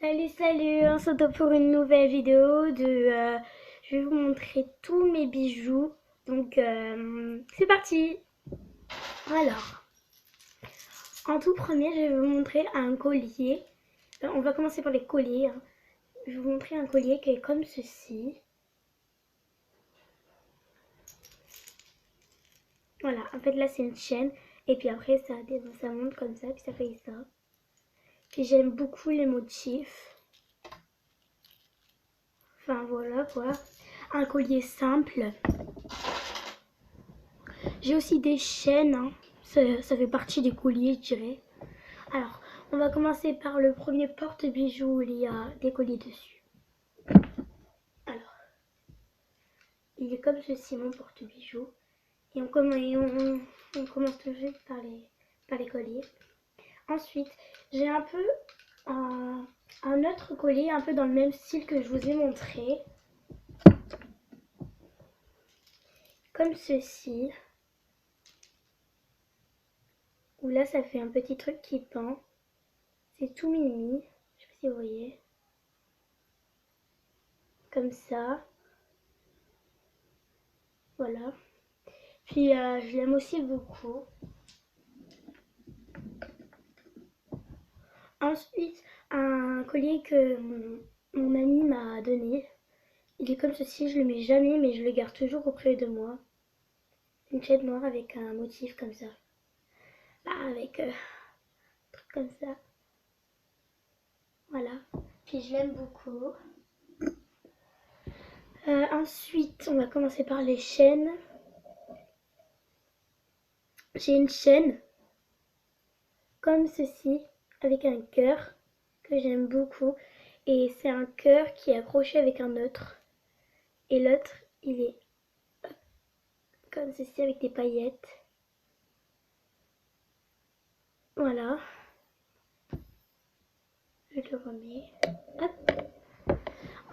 Salut, on se retrouve pour une nouvelle vidéo je vais vous montrer tous mes bijoux. Donc, c'est parti. Alors, en tout premier, je vais vous montrer un collier. On va commencer par les colliers, hein. Je vais vous montrer un collier qui est comme ceci. Voilà, en fait là c'est une chaîne. Et puis après ça monte comme ça, puis ça fait ça. Puis j'aime beaucoup les motifs. Enfin voilà quoi. Un collier simple. J'ai aussi des chaînes, hein. Ça fait partie des colliers, je dirais. Alors, on va commencer par le premier porte-bijoux où il y a des colliers dessus. Alors, il est comme ceci, mon porte-bijoux. Et on commence tout de suite par les colliers. Ensuite, j'ai un peu un autre collier, un peu dans le même style que je vous ai montré. Comme ceci. Où là, ça fait un petit truc qui pend. C'est tout mimi. Je sais pas si vous voyez. Comme ça. Voilà. Puis je l'aime aussi beaucoup. Ensuite, un collier que mon ami m'a donné. Il est comme ceci, je le mets jamais, mais je le garde toujours auprès de moi. Une chaîne noire avec un motif comme ça. Avec un truc comme ça. Voilà. Puis je l'aime beaucoup. Ensuite, on va commencer par les chaînes. J'ai une chaîne comme ceci, avec un cœur que j'aime beaucoup. Et c'est un cœur qui est accroché avec un autre. Et l'autre, il est comme ceci avec des paillettes. Voilà. Je le remets. Hop.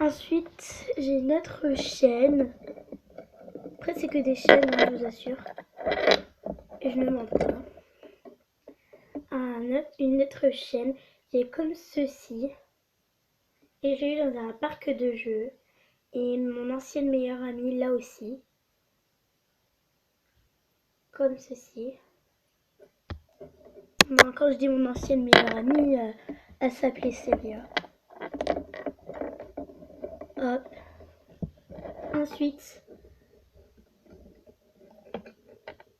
Ensuite, j'ai une autre chaîne. Après, c'est que des chaînes, hein, je vous assure. Et je ne mens pas. Une autre chaîne qui est comme ceci. Et j'ai eu dans un parc de jeux. Et mon ancienne meilleure amie, là aussi. Comme ceci. Non, quand je dis mon ancienne meilleure amie, elle s'appelait Célia. Hop. Ensuite,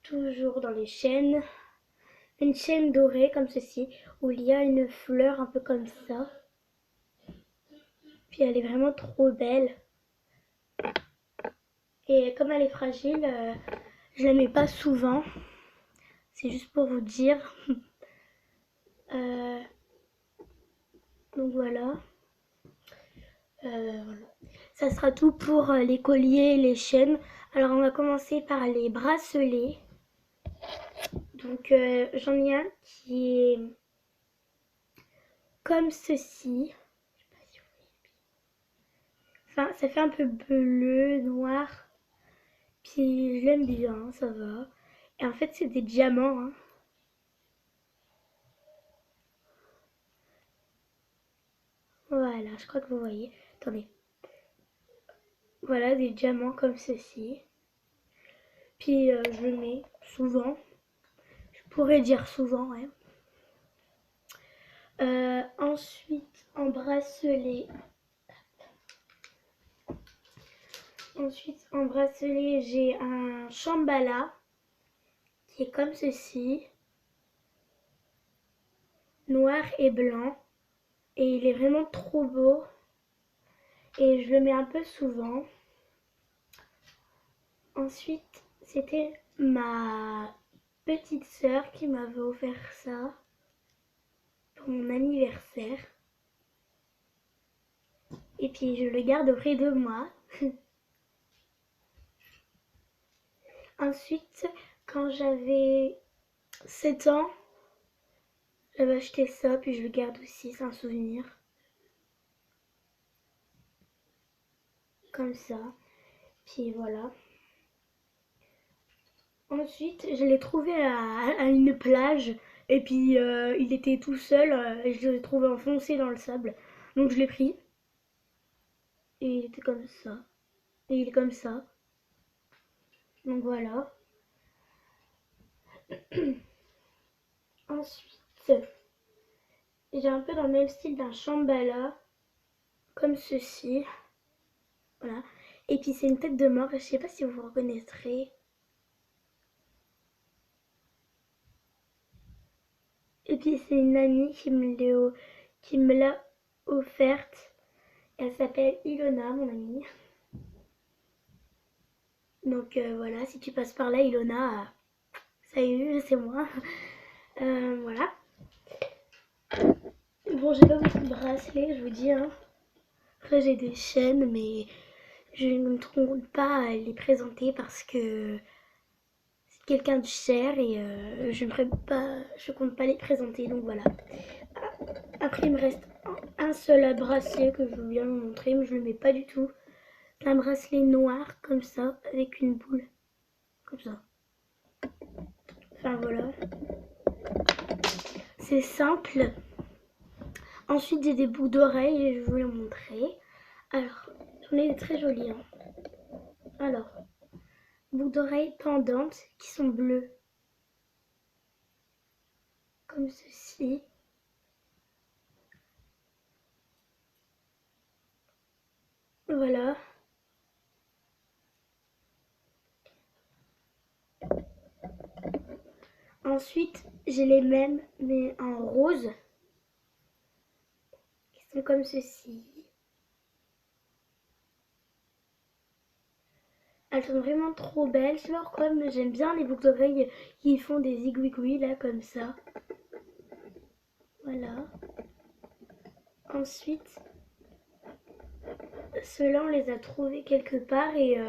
toujours dans les chaînes, une chaîne dorée comme ceci, où il y a une fleur un peu comme ça. Puis elle est vraiment trop belle. Et comme elle est fragile, je la mets pas souvent. C'est juste pour vous dire. Donc voilà. Voilà. Ça sera tout pour les colliers et les chaînes. Alors on va commencer par les bracelets. Donc j'en ai un qui est comme ceci. Je sais pas si vous voyez. Enfin, ça fait un peu bleu, noir. Puis je l'aime bien, ça va. Et en fait, c'est des diamants, hein. Voilà, je crois que vous voyez. Attendez. Voilà, des diamants comme ceci. Puis je le mets souvent. Je pourrais dire souvent, ouais. Ensuite, en bracelet. Ensuite, en bracelet, j'ai un Shambhala qui est comme ceci. Noir et blanc. Et il est vraiment trop beau. Et je le mets un peu souvent. Ensuite, c'était ma petite sœur qui m'avait offert ça pour mon anniversaire. Et puis je le garde auprès de moi. Ensuite, quand j'avais 7 ans, j'avais acheté ça, puis je le garde aussi, c'est un souvenir. Comme ça. Puis voilà. Ensuite, je l'ai trouvé à une plage. Et puis, il était tout seul. Et je l'ai trouvé enfoncé dans le sable. Donc je l'ai pris. Et il était comme ça. Et il est comme ça. Donc voilà. Ensuite, j'ai un peu dans le même style d'un Shambhala. Comme ceci. Voilà. Et puis c'est une tête de mort. Je sais pas si vous reconnaîtrez. Et puis c'est une amie qui me l'a offerte. Elle s'appelle Ilona, mon amie. Donc voilà, si tu passes par là, Ilona, salut, c'est moi. Voilà. Bon, j'ai pas beaucoup de bracelets, je vous dis. Hein. Après, j'ai des chaînes, mais je ne compte pas les présenter parce que c'est quelqu'un de cher et je compte pas les présenter. Donc voilà. Après, il me reste un seul bracelet que je veux bien vous montrer, mais je le mets pas du tout. C'est un bracelet noir comme ça, avec une boule. Comme ça. Enfin voilà. C'est simple. Ensuite, j'ai des boucles d'oreilles et je vais vous les montrer. Alors, j'en ai des très jolies. Hein. Alors, boucles d'oreilles pendantes qui sont bleues. Comme ceci. Voilà. Ensuite, j'ai les mêmes, mais en rose. Qui sont comme ceci. Elles sont vraiment trop belles. Je sais pas pourquoi, mais j'aime bien les boucles d'oreilles qui font des zigouigouis là, comme ça. Voilà. Ensuite, ceux-là, on les a trouvés quelque part et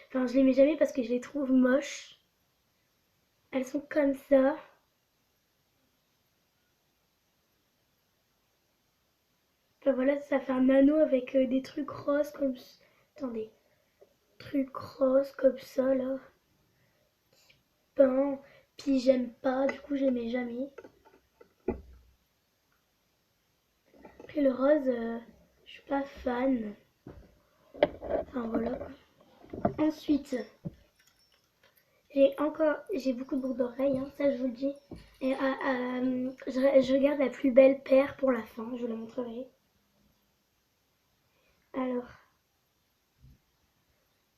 enfin, je les mets jamais parce que je les trouve moches. Elles sont comme ça. Enfin voilà, ça fait un anneau avec des trucs roses comme... Attendez. Trucs roses comme ça, là. Peint. Puis j'aime pas, du coup, je les mets jamais. Après le rose, je suis pas fan. Enfin voilà. Ensuite, j'ai beaucoup de boucles d'oreilles, hein, ça je vous le dis. Et je regarde la plus belle paire pour la fin, je vous la montrerai. Alors,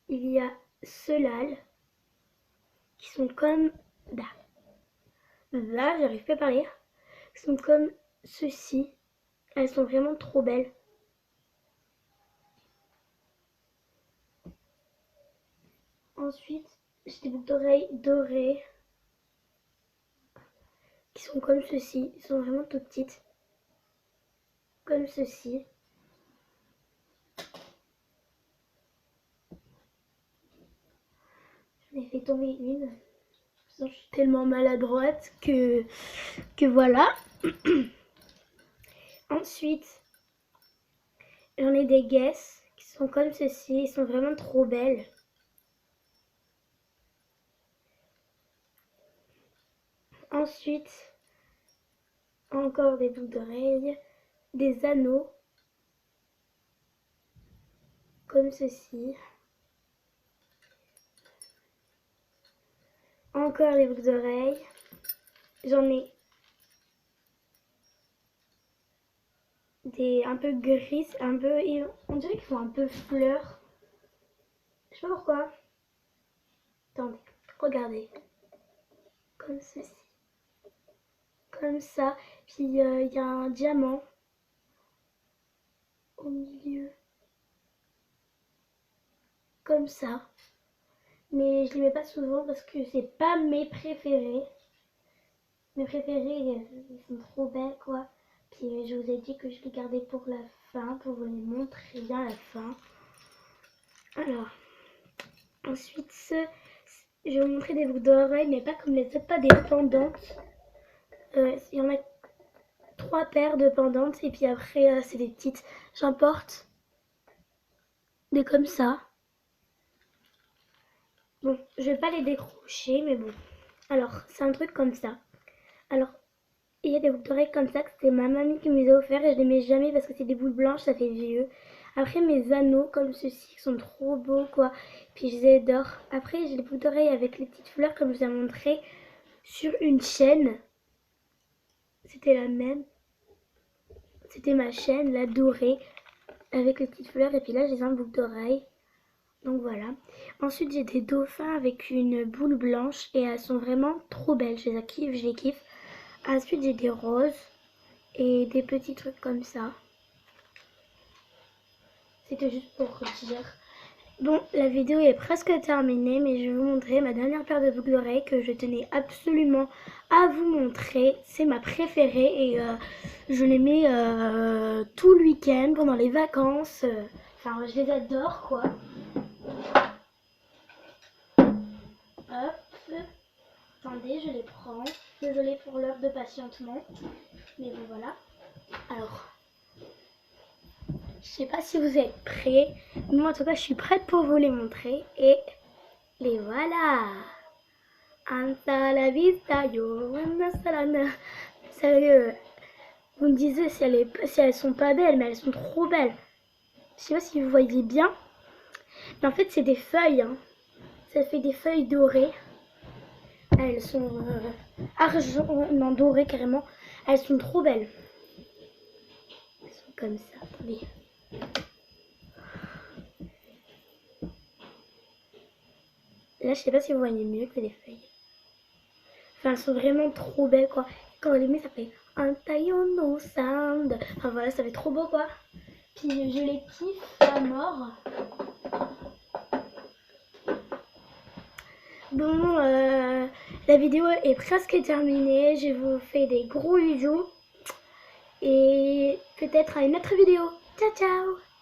il y a ceux-là qui sont comme... Là, j'arrive pas à parler. Qui sont comme ceci. Elles sont vraiment trop belles. Ensuite, j'ai des boucles d'oreilles dorées. Qui sont comme ceci. Elles sont vraiment toutes petites. Comme ceci. J'en ai fait tomber une. Je suis tellement maladroite que voilà. Ensuite, j'en ai des guesses qui sont comme ceci. Ils sont vraiment trop belles. Ensuite, encore des boucles d'oreilles, des anneaux comme ceci. Encore des boucles d'oreilles. J'en ai des un peu gris, un peu... On dirait qu'ils font un peu fleurs. Je sais pas pourquoi. Attendez, regardez. Comme ceci. Comme ça. Puis il y a un diamant au milieu. Comme ça. Mais je les mets pas souvent parce que c'est pas mes préférés. Mes préférés, ils sont trop belles quoi. Puis je vous ai dit que je les gardais pour la fin, pour vous les montrer bien à la fin. Alors, ensuite, je vais vous montrer des boucles d'oreilles, mais pas comme les autres, pas des pendantes. Il y en a 3 paires de pendantes et puis après, c'est des petites. J'en porte des comme ça. Bon, je vais pas les décrocher, mais bon. Alors, c'est un truc comme ça. Alors, Et il y a des boucles d'oreilles comme ça que c'était ma mamie qui me les a offert et je les mets jamais parce que c'est des boules blanches, ça fait vieux. Après mes anneaux comme ceux-ci qui sont trop beaux quoi. Puis je les adore. Après j'ai les boucles d'oreilles avec les petites fleurs comme je vous ai montré sur une chaîne. C'était la même. C'était ma chaîne, la dorée, avec les petites fleurs. Et puis là j'ai un boucle d'oreille. Donc voilà. Ensuite j'ai des dauphins avec une boule blanche et elles sont vraiment trop belles. Je les kiffe, je les kiffe. Ensuite j'ai des roses et des petits trucs comme ça. C'était juste pour dire. Bon, la vidéo est presque terminée, mais je vais vous montrer ma dernière paire de boucles d'oreilles que je tenais absolument à vous montrer. C'est ma préférée et je les mets tout le week-end, pendant les vacances. Enfin, je les adore, quoi. Hop. Attendez, je les prends. Désolée pour l'heure de patientement. Mais bon, voilà. Alors, je sais pas si vous êtes prêts. Moi, en tout cas, je suis prête pour vous les montrer. Et les voilà. Hasta la vista, yo. Sérieux, vous me disiez si elles sont pas belles, mais elles sont trop belles. Je sais pas si vous voyez bien. Mais en fait, c'est des feuilles. Hein. Ça fait des feuilles dorées. Elles sont argent, non, dorées carrément. Elles sont trop belles. Elles sont comme ça. Attendez. Là, je sais pas si vous voyez mieux que les feuilles. Enfin, elles sont vraiment trop belles, quoi. Quand on les met, ça fait un taillon no sound. Enfin, voilà, ça fait trop beau, quoi. Puis, je les kiffe à mort. Bon, la vidéo est presque terminée. Je vous fais des gros bisous. Et peut-être à une autre vidéo. Ciao, ciao!